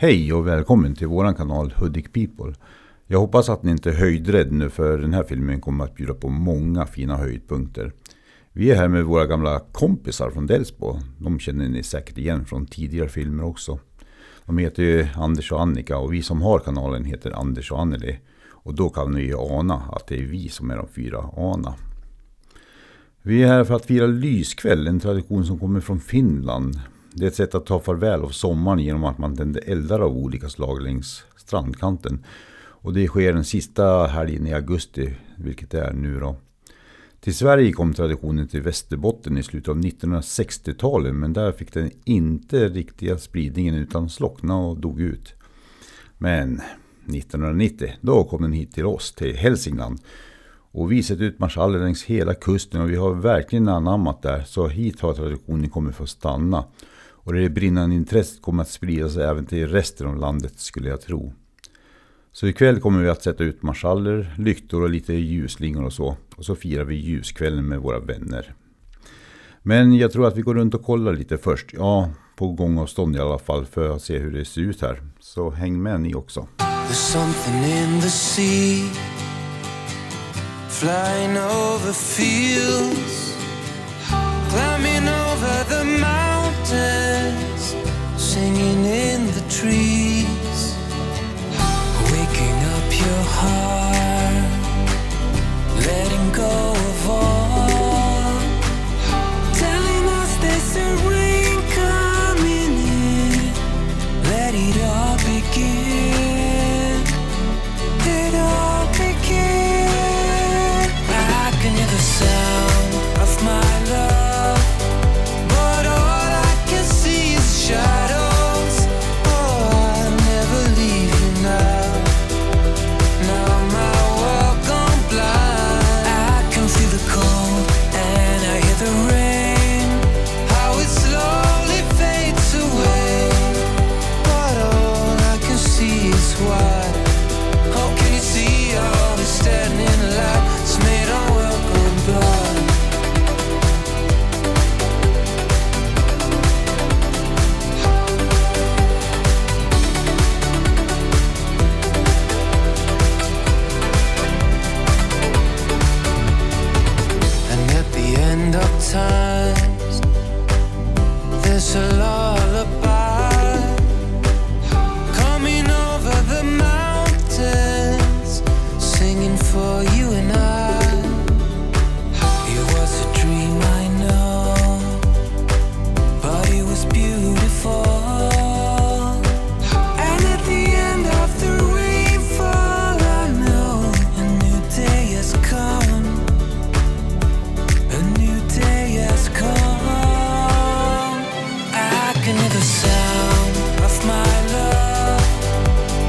Hej och välkommen till våran kanal Hudik People. Jag hoppas att ni inte är höjdrädd nu, för den här filmen kommer att bjuda på många fina höjdpunkter. Vi är här med våra gamla kompisar från Delsbo. De känner ni säkert igen från tidigare filmer också. De heter ju Anders och Annika och vi som har kanalen heter Anders och Anneli. Och då kan ni ju ana att det är vi som är de 4 Ana. Vi är här för att fira lyskväll, en tradition som kommer från Finland. Det är ett sätt att ta farväl av sommaren genom att man tänder eldar av olika slag längs strandkanten. Och det sker den sista helgen i augusti, vilket är nu då. Till Sverige kom traditionen till Västerbotten i slutet av 1960-talet, men där fick den inte riktiga spridningen utan slockna och dog ut. Men 1990, då kom den hit till oss, till Hälsingland. Och vi sett ut marschaller längs hela kusten och vi har verkligen anammat där, så hit har traditionen kommit för att stanna. Och det brinnande intresset kommer att sprida sig även till resten av landet, skulle jag tro. Så ikväll kommer vi att sätta ut marschaller, lyktor och lite ljusslingor och så. Och så firar vi ljuskvällen med våra vänner. Men jag tror att vi går runt och kollar lite först. Ja, på gångavstånd i alla fall, för att se hur det ser ut här. Så häng med ni också. There's something in the sea, flying over fields, climbing over the mountains, singing in the trees, waking up your heart, letting go of all, telling us there's a rain coming in, let it all begin, it all begin. I can hear the sound of my love, but all I can see is shadows. Oh, I'll never leave you now. Now my world gone blind. I can feel the cold and I hear the rain, how it slowly fades away, but all I can see is white. How can you see all this standing light? It's made our world gone blind. And at the end of times, there's a lullaby coming over the mountains, singing for you and I. It was a dream, I know, but it was beautiful. And at the end of the rainfall, I know a new day has come. A new day has come. I can hear the sound of my love,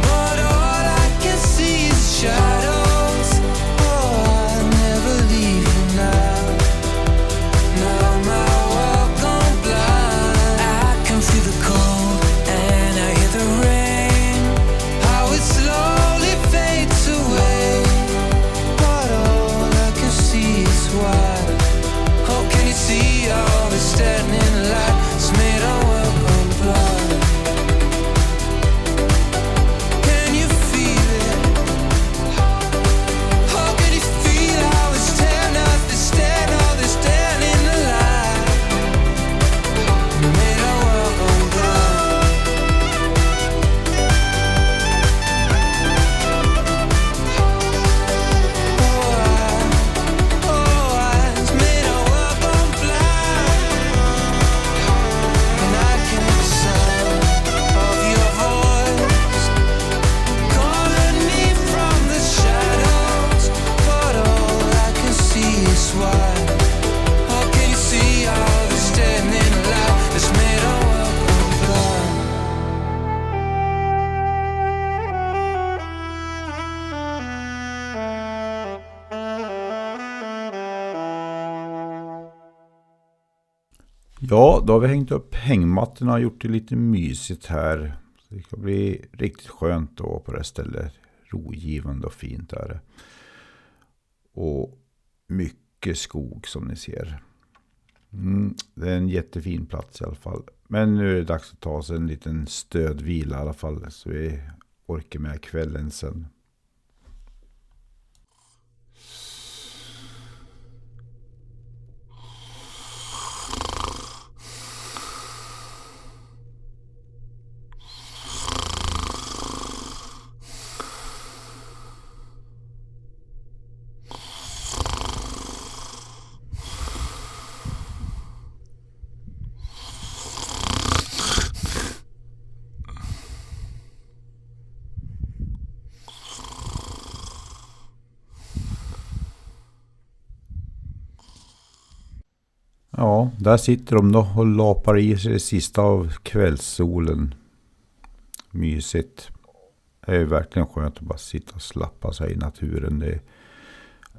but all I can see is shadows. Oh, I'll never leave you now. Now my world gone blind. I can feel the cold and I hear the rain, how it slowly fades away, but all I can see is white. How can you see all the standing light? It's made our world gone blind. Can you feel it? How can you feel how it's tearing up the stand, all this standing alive? Made our world gone blind. It's made our world gone blind. And I can hear the sound of your voice calling me from the shadows, but all I can see is white. How can you see all the standing light? It's made our world gone blind. Ja, då har vi hängt upp hängmattorna och gjort det lite mysigt här. Så det ska bli riktigt skönt då på det stället. Rogivande och fint är det. Och mycket skog som ni ser. Det är en jättefin plats i alla fall. Men nu är det dags att ta sig en liten stödvila i alla fall. Så vi orkar med kvällen sen. Ja, där sitter de då och lapar i sig det sista av kvällssolen. Mysigt. Det är verkligen skönt att bara sitta och slappa sig i naturen. Det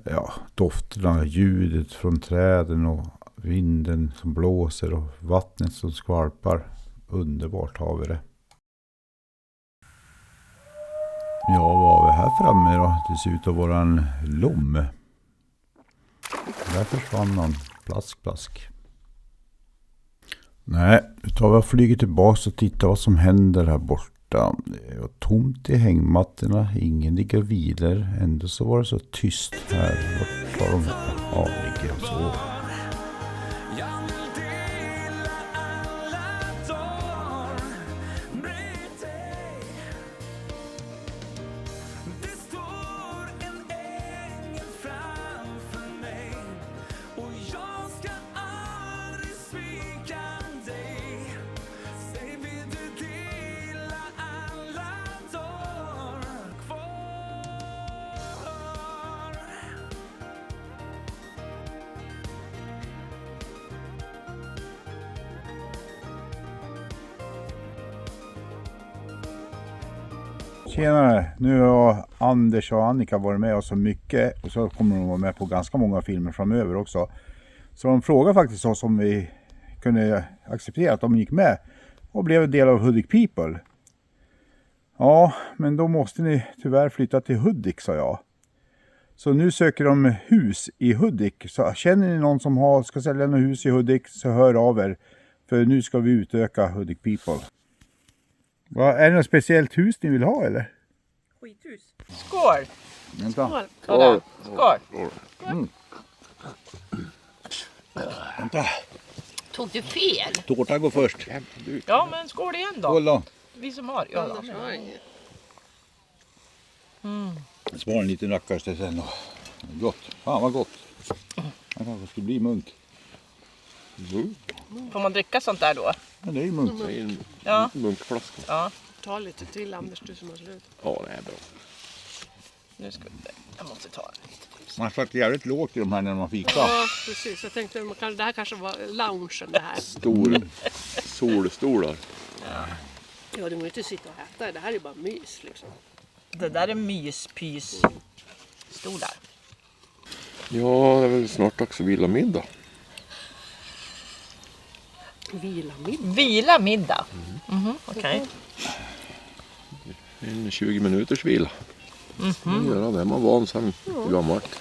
är dofterna, ljudet från träden och vinden som blåser och vattnet som skvalpar. Underbart har vi det. Ja, vad har vi här framme då? Det ser ut att vara en lomme. Där försvann någon. Plask. Nej, nu tar vi och flyger tillbaka och tittar vad som händer här borta. Det är tomt i hängmattorna, ingen ligger och vilar. Ändå så var det så tyst här. Vart var de? Ja, ligger och så. Tjenare, nu har Anders och Annika varit med oss så mycket och så kommer de vara med på ganska många filmer framöver också. Så de frågade faktiskt oss om vi kunde acceptera att de gick med och blev en del av Hudik People. Ja, men då måste ni tyvärr flytta till Hudik, sa jag. Så nu söker de hus i Hudik. Så känner ni någon som ska sälja något hus i Hudik så hör av er. För nu ska vi utöka Hudik People. Är det något speciellt hus ni vill ha eller? Skithus. Skål! Vänta. Skål! Skål! Vänta. Tog du fel? Tårta går först. Ja, men skål igen då. Skål då. Vi som har. Ja, då. Spara en liten rackare sen då. Gott. Fan vad gott. Jag kanske skulle bli munk. Får man dricka sånt där då? Ja, det är ju munk. Det är en Ja. munkflaska. Ja, Ta lite till Anders, du som har slut. Ja, det är bra. nu ska vi. Jag måste ta en lite. Man satt jävligt lågt i de här när man fikar. Ja, precis. Jag tänkte att det här kanske var loungen det här. Stor solstolar. Ja, du måste inte sitta och äta. Det här är bara mys liksom. Det där är myspys. Stolar. Ja, det är väl snart dags att vila middag. Vila middag. Vila middag. Okej. En 20 minuters vila. Ja, det är man van sen gammalt.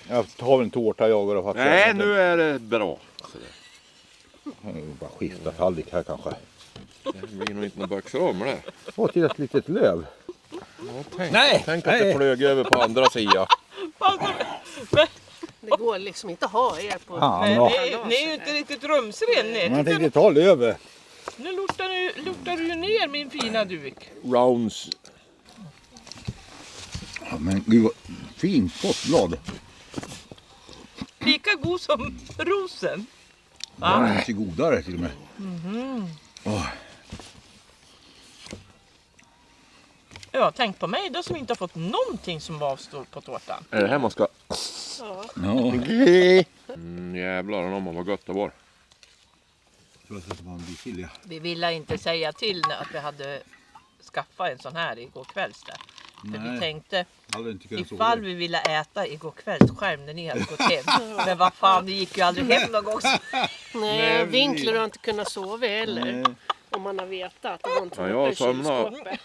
Jag tar en tårta jag och faktiskt. Nej, nu är det bra. Bara skifta tallrik här kanske. Det blir nog inte någon baksam med det. Åh, till ett litet löv. Ja, tänk att det flög över på andra sidan. Det går liksom inte att ha er på... Nej, Ja, ni är ju inte riktigt rumsren. man tänkte ta lövet. Nu luktar du ju ner min fina duk. Rounds. Ja, men gud vad fint pottblad. Lika god som rosen. Ja, den ser godare till och med. Åh. Ja, tänk på mig då som inte har fått någonting som var stort på tårtan. Är det här man ska... Ja. Ja. Jävlar om vad gott det var. Vi ville inte säga till att vi hade skaffat en sån här igår kvälls där. För vi tänkte, ifall vi ville äta igår kvälls själv när ni hade gått hem. Men vad fan, det gick ju aldrig hem någon gång. Nej, vinklar har inte kunnat sova heller. Om man har vetat att det var inte jag somnade. kylskåpet.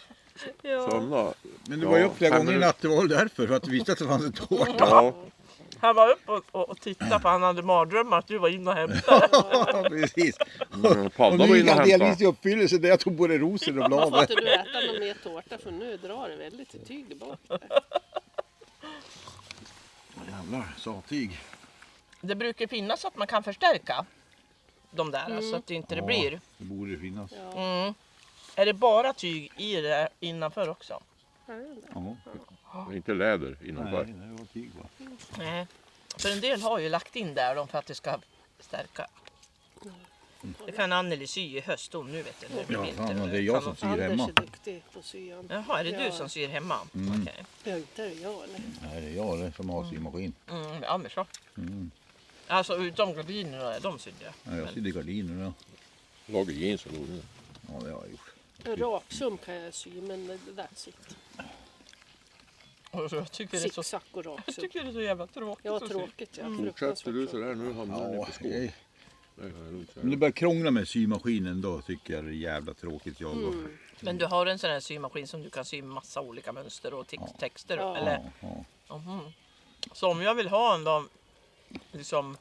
Somna. Men det var ju upp flera gånger i natt, det var väl därför. För att du visste att det fanns en tårta. Ja. Han var uppe och tittade på, han hade mardrömmar att du var inne och hämtade. Ja, precis. Padda var inne och delvis hämtade. i uppfyllelse där jag tog både rosor och Varför blad. får inte du äta någon mer tårta för nu drar det väldigt i tyg bak där. Jävlar, satyg. Det brukar finnas att man kan förstärka de där så att det inte det blir. Det borde finnas. Mm. Är det bara tyg i det innanför också? Ja. Inte läder innanför. Nej, det var tyg va? Nej. För en del har ju lagt in där de för att det ska stärka. Det kan Anneli sy i höst och nu vet jag när det blir Ja, vinter. fan, det är jag som syr Anders hemma. är duktig på syan. Jaha, är det du som syr hemma? Okej. Ja, inte är det jag eller? Nej, det är jag som har symaskin. Ja, men så. Alltså utom gardinerna, de sydde jag. Ja, jag sydde gardiner. Ja. Lager jeans och roligt. Ja, det har jag gjort. En raksum kan jag sy men det that's it. Och så, jag tycker det är så, Zigzag och jag raksum. tycker det är så jävla tråkigt. Ja, att sy. tråkigt ja. Fortsätter du sådär nu hamnar ni Ja, på skog. jag, Nej, jag är lugnt så om här. det börjar krångla med symaskinen då tycker jag det är jävla tråkigt. Men du har en sån här symaskin som du kan sy massa olika mönster och texter? Ja. Eller? Ja. Så om jag vill ha en då, liksom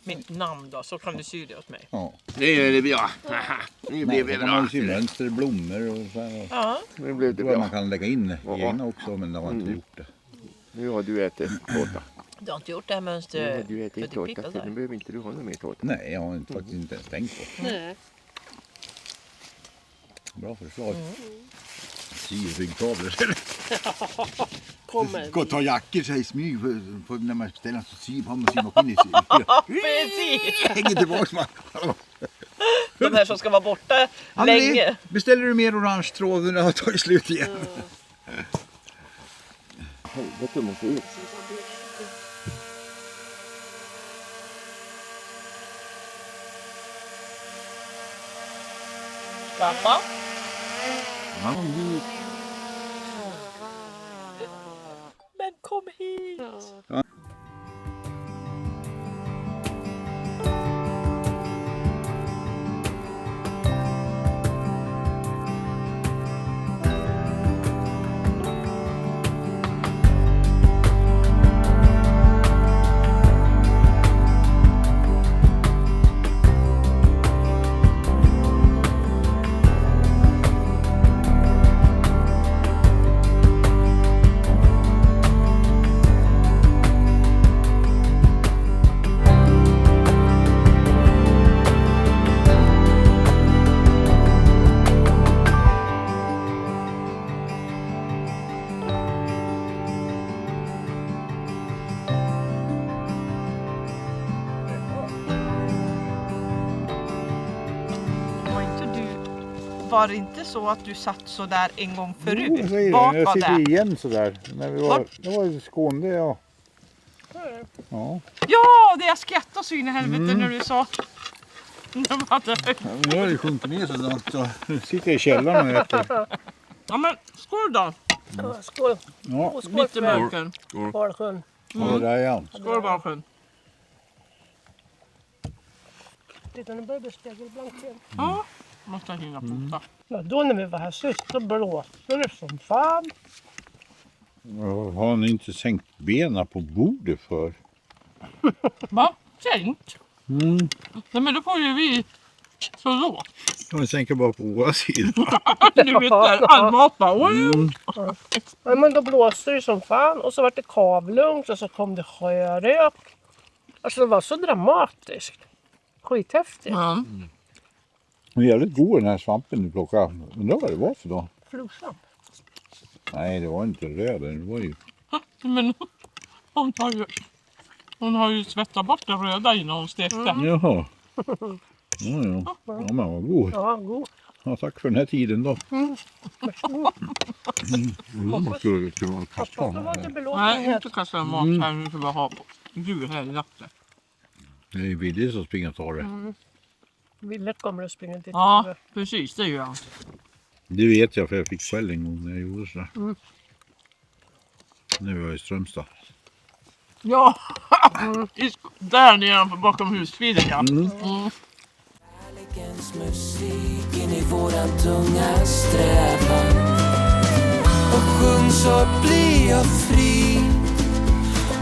mitt namn då, så kan du sy det åt mig. Ja. Det är bra. Nu Nej, så kan man ju sy mönster, blommor och så här. Ja. Nu blev det Jag tror man bra. kan lägga in Ja. egna också, men det har jag inte gjort det. Nu har du ätit tårta. Du har inte gjort det här Nu har mönstret du ätit för tårta ditt så pizza nu där? behöver inte du ha någon mer tårta. Nej, jag har faktiskt inte ens tänkt på. Nej. Bra förslag. Sy ryggtavlor. Kommer. Gå och ta jackor så här i smyg när man ställer så sy på man symaskin i Precis! hänger tillbaks man. De här som ska vara borta länge. Beställer du mer orange tråd när det har tagit slut igen? Helvete måste ut. Pappa? Men kom hit! Var det inte så att du satt så där en gång förut? Jo, jag säger Vart det. Jag var sitter det? igen sådär. När vi var, det var i Skåne, ja. Ja. Ja, det jag skrattade så in i helvete när du sa. De hade... Nu har det sjunkit ner sådant så nu sitter jag i källaren och äter. Ja men skål då! Ja, skål. Ja, Och skål Mitt i för mig. mörken. Valsjön. det där är han. Skål Valsjön. Titta, nu börjar det spegelblankt igen. Ja, måste jag hinna fota. Ja, då när vi var här sist så blåste det som fan. Har ni inte sänkt benen på bordet för? Va? Sänkt? Nej men då får ju vi så då. Jag sänker bara på våra sidor. Du vet där, all mat bara. Ja, men då blåste det som fan och så var det kavlugnt och så kom det sjörök. Alltså det var så dramatiskt. Skithäftigt. Ja. Den är jävligt god den här svampen du plockade. Undrar vad det var för då? Florsvamp. Nej, det var inte röd. Det var ju... Men hon har ju svettat bort det röda innan hon stekte. Jaha. Ja. Ja, men vad god. Ja, god. Ja, tack för den här tiden då. Måste du kunna Så kasta. var det Nej, belåtenhet. inte kasta mat här. Nu ska vi ha djur här i natten. Det är ju Willy som springer och tar det. Ville kommer att springa dit. Ja, precis. Det gör han. Det vet jag för jag fick skäll en gång när jag gjorde sådär. När vi var i Strömstad. Ja, där nere bakom husbilen ja. Kärlekens musik in i våran tunga strävan. Och sjung så blir jag fri.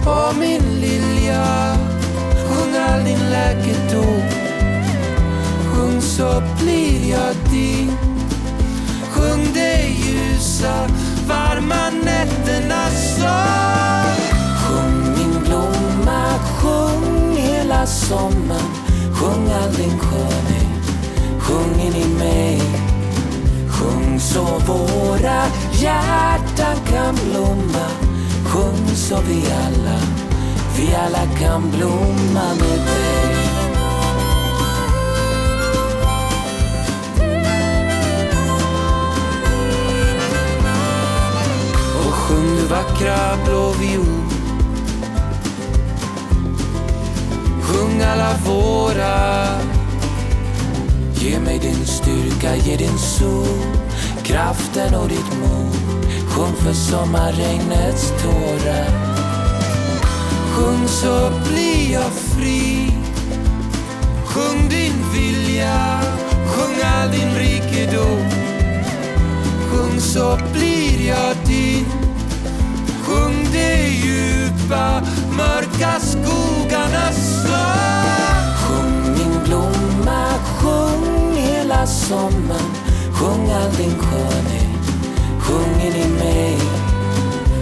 Åh min lilja, sjung all din läkedom. Sjung så blir jag din. Sjung det ljusa, varma nätternas sång. Sjung min blomma, sjung hela sommaren. Sjung all din skönhet, sjung in i mig. Sjung så våra hjärtan kan blomma. Sjung så vi alla kan blomma med dig. Och sjung du vackra blå viol. Sjung alla våra. Ge mig din styrka, ge din sol, kraften och ditt mod. Sjung för sommarregnets tårar. Sjung så blir jag fri. Sjung din vilja, sjung all din rikedom. Sjung så blir jag din. Sjung det djupa, mörka skogarnas sång. Sjung min blomma, sjung hela sommaren. Sjung all din skönhet, sjung in i mig.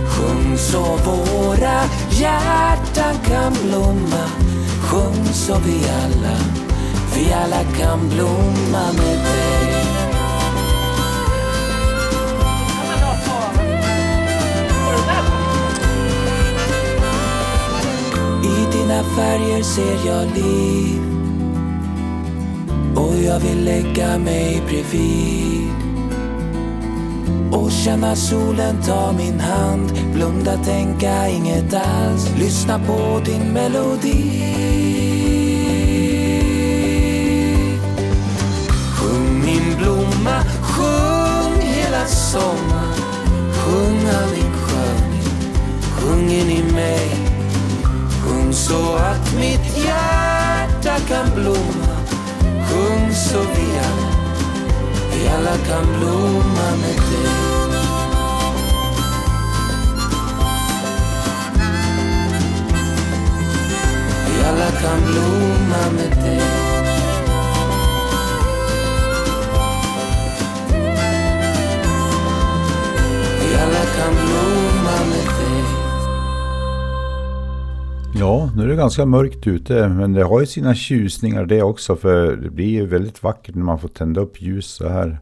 Sjung så våra hjärtan kan blomma. Sjung så vi alla kan blomma med dig. I dina färger ser jag liv. Och jag vill lägga mig bredvid och känna solen ta min hand. Blunda, tänka inget alls. Lyssna på din melodi. Sjung min blomma, sjung hela sommaren. Sjung all din skönhet, sjung in i mig. Sjung så att mitt hjärta kan blomma. Sjung så vi alla kan blomma med dig. Vi alla kan blomma med dig. Vi alla kan blomma med dig. Ja, nu är det ganska mörkt ute, men det har ju sina tjusningar det också, för det blir ju väldigt vackert när man får tända upp ljus så här.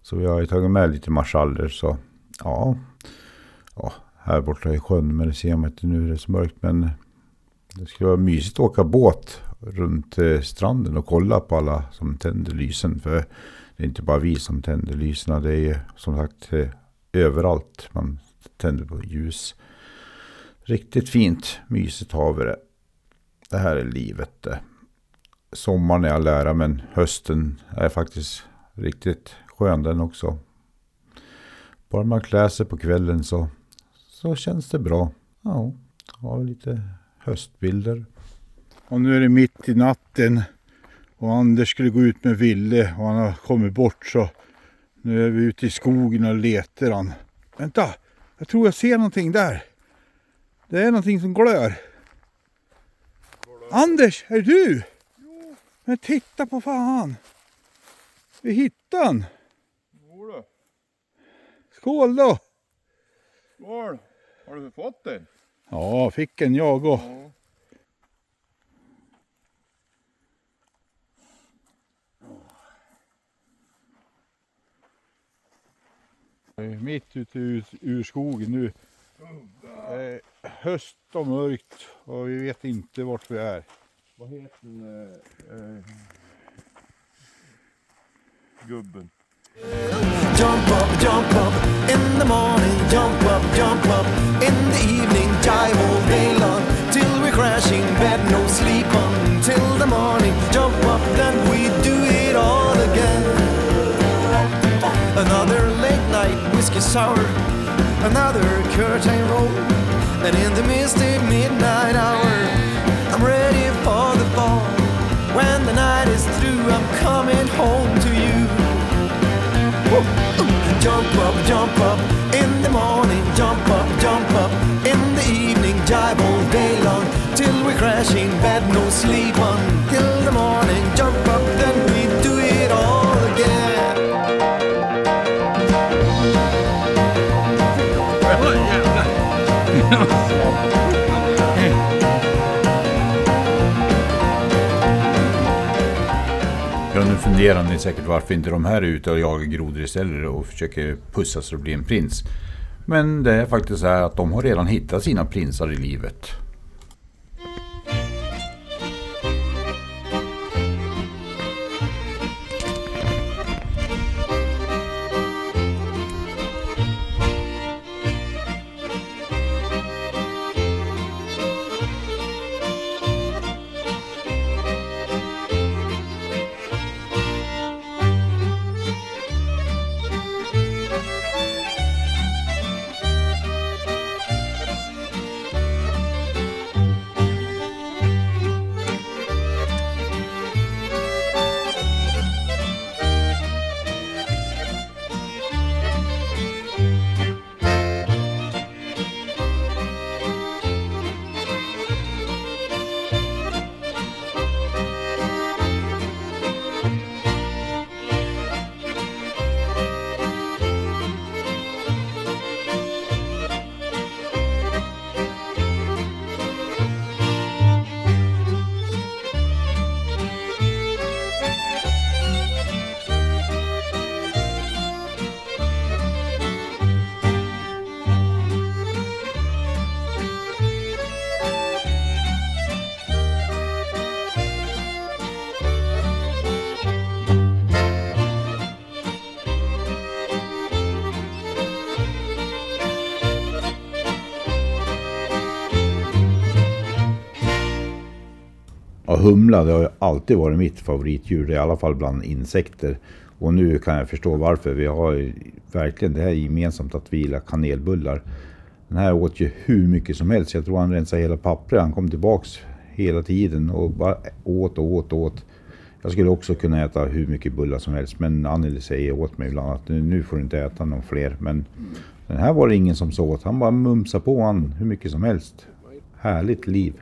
Så vi har ju tagit med lite marschaller, så ja, här borta i sjön, men det ser man inte nu är det så mörkt, men det skulle vara mysigt att åka båt runt stranden och kolla på alla som tänder lysen, för det är inte bara vi som tänder lyserna, det är som sagt överallt man tänder på ljus. Riktigt fint, mysigt har vi det. Det här är livet det. Sommaren är all ära, men hösten är faktiskt riktigt skön den också. Bara man klär sig på kvällen så känns det bra. Ja, har lite höstbilder. Och nu är det mitt i natten och Anders skulle gå ut med Ville och han har kommit bort, så nu är vi ute i skogen och letar han. Vänta, jag tror jag ser någonting där. Det är någonting som glör. Anders, är det du? Jo. Men titta på fan. Vi hittade han. Jodå. Skål då. Skål. Har du fått den? Ja, fick en jag och. Ja. Mitt ute ur skogen nu. Höst och mörkt och vi vet inte vart vi är. Vad heter gubben? Jump up in the morning, jump up in the evening, jive all day long till we're crashing bed, no sleep until the morning. Jump up, then we do it all again. Another late night whiskey sour, another curtain roll, and in the misty midnight hour, I'm ready for the fall. When the night is through, I'm coming home to you. Jump up in the morning, jump up in the evening, jive all day machine bed, no sleep until the morning. Jump up, then we do it all again. Ja, nu funderar ni säkert varför inte de här är ute och jagar grodor istället och försöker pussa så att det blir en prins. Men det är faktiskt så här att de har redan hittat sina prinsar i livet. Ja, humla, det har ju alltid varit mitt favoritdjur, i alla fall bland insekter. Och nu kan jag förstå varför. Vi har verkligen det här gemensamt att vi gillar kanelbullar. Den här åt ju hur mycket som helst. Jag tror han rensade hela pappret. Han kom tillbaks hela tiden och bara åt. Jag skulle också kunna äta hur mycket bullar som helst. Men Anneli säger åt mig ibland att nu får du inte äta någon fler. Men den här var det ingen som så åt. Han bara mumsade på han hur mycket som helst. Härligt liv.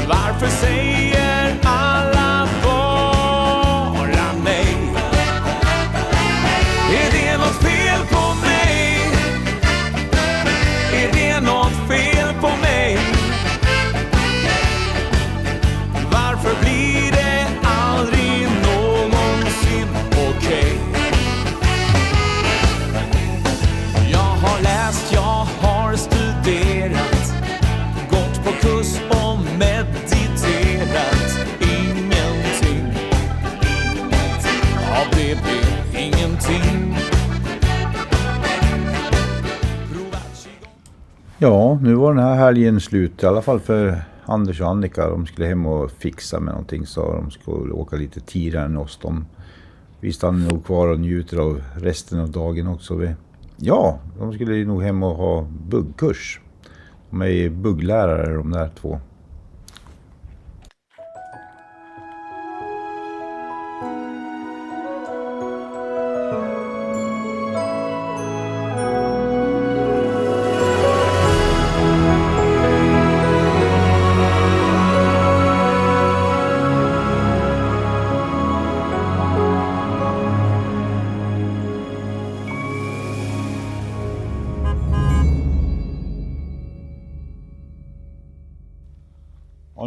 Varför säger alla bara nej? Är det något fel på mig? Är det något fel på mig? Varför blir det aldrig någonsin okej? Jag har läst, jag har studerat, gått på kurs och mediterat. Ingenting av det blev ingenting. Ja, nu var den här helgen slut. I alla fall för Anders och Annika. De skulle hem och fixa med någonting, så de skulle åka lite tidigare än oss. Vi stannar nog kvar och njuter av resten av dagen också. Ja, de skulle nog hem och ha buggkurs. De är bugglärare, de där två.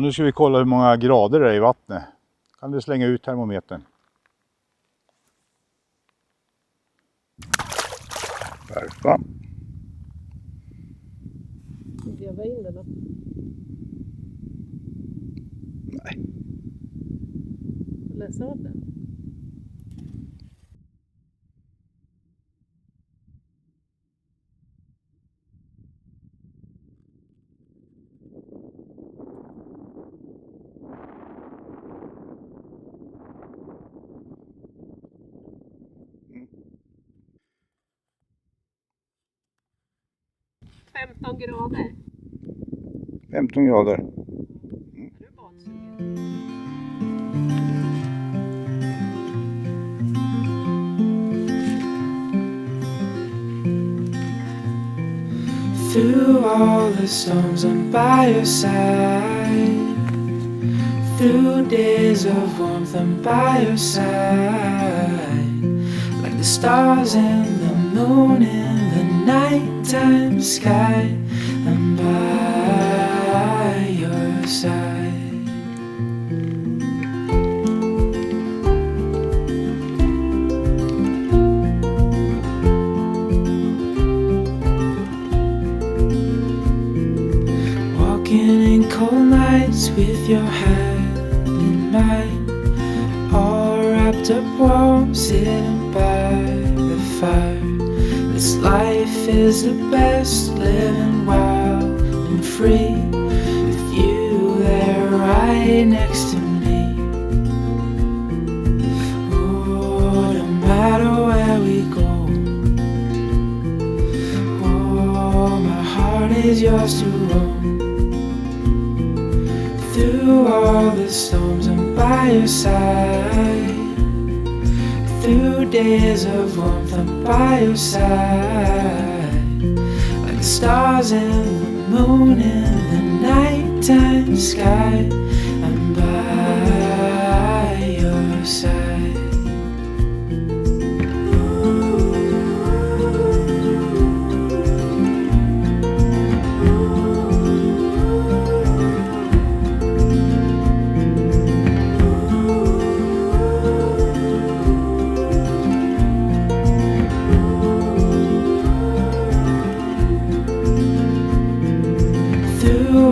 nu ska vi kolla hur många grader det är i vattnet. Kan du slänga ut termometern? Perfekt. Veva in den då. Nej. Läsa av den. Mm. 15 grader. 15 grader. Through all the storms I'm by your side. Through days of warmth I'm by your side. Like the stars and the moon in the nighttime sky, I'm by your side. Cold nights with your hand in mine, all wrapped up warm, sitting by the fire. This life is the best, living wild and free, with you there right next to me. Oh, no matter where we go, oh, my heart is yours to own. Through all the storms I'm by your side. Through days of warmth I'm by your side. Like the stars and the moon in the nighttime sky, I'm by your side.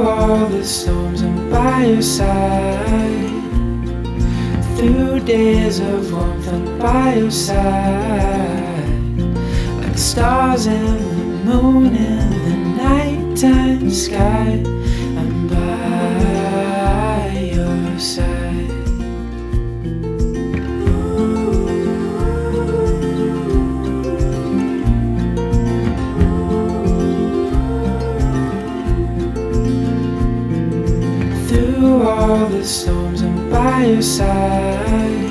All the storms I'm by your side. Through days of warmth I'm by your side. Like the stars and the moon in the nighttime sky, I'm by your side. All the storms I'm by your side.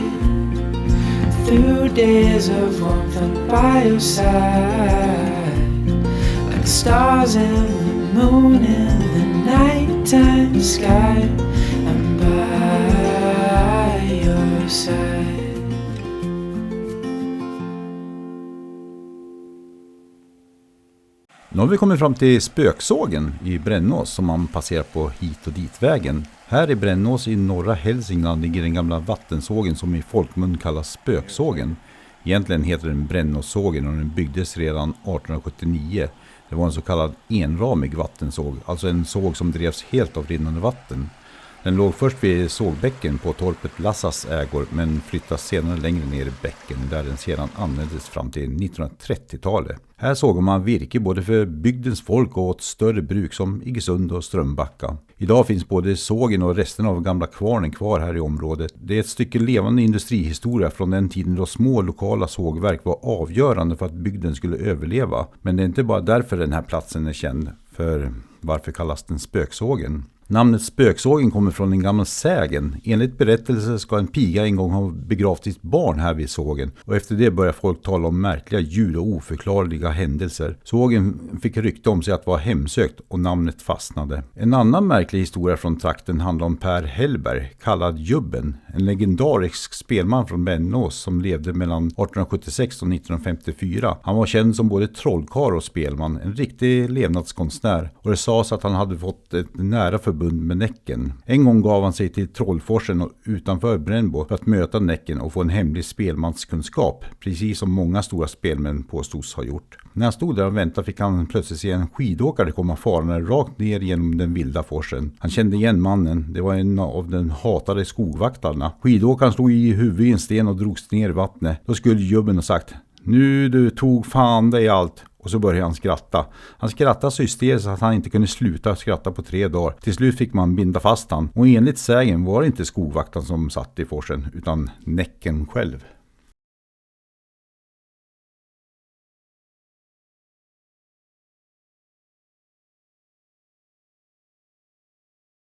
Through days of warmth I'm by your side. Like the stars and the moon in the nighttime sky, I'm by your side. Nu har vi kommit fram till Spöksågen i Brännås som man passerar på hit och dit-vägen. Här i Brännås i norra Hälsingland ligger den gamla vattensågen som i folkmun kallas Spöksågen. Egentligen heter den Brännåssågen och den byggdes redan 1879. Det var en så kallad enramig vattensåg, alltså en såg som drevs helt av rinnande vatten. Den låg först vid sågbäcken på torpet Lassas ägor men flyttas senare längre ner i bäcken där den sedan användes fram till 1930-talet. Här såg man virke både för bygdens folk och åt större bruk som Iggesund och Strömbacka. Idag finns både sågen och resten av gamla kvarnen kvar här i området. Det är ett stycke levande industrihistoria från den tiden då små lokala sågverk var avgörande för att bygden skulle överleva. Men det är inte bara därför den här platsen är känd. För varför kallas den Spöksågen? Namnet Spöksågen kommer från en gammal sägen. Enligt berättelse ska en piga en gång ha begravt sitt barn här vid sågen. Och efter det börjar folk tala om märkliga ljud och oförklarliga händelser. Sågen fick rykte om sig att vara hemsökt och namnet fastnade. En annan märklig historia från trakten handlar om Per Hellberg, kallad Jubben. En legendarisk spelman från Brännås som levde mellan 1876 och 1954. Han var känd som både trollkarl och spelman, en riktig levnadskonstnär. Och det sades att han hade fått ett nära förbund förbund med Näcken. En gång gav han sig till Trollforsen och utanför Brännbo för att möta Näcken och få en hemlig spelmanskunskap, precis som många stora spelmän påstods ha gjort. När han stod där och väntade fick han plötsligt se en skidåkare komma farande rakt ner genom den vilda forsen. Han kände igen mannen, det var en av den hatade skogvaktarna. Skidåkaren stod i huvudet i en sten och drogs ner i vattnet. Då skulle jubben ha sagt: nu du tog fan dig allt. Och så började han skratta. Han skrattade så hysteriskt att han inte kunde sluta skratta på 3 dagar. Till slut fick man binda fast han. Och enligt sägen var det inte skogvaktaren som satt i forsen utan Näcken själv.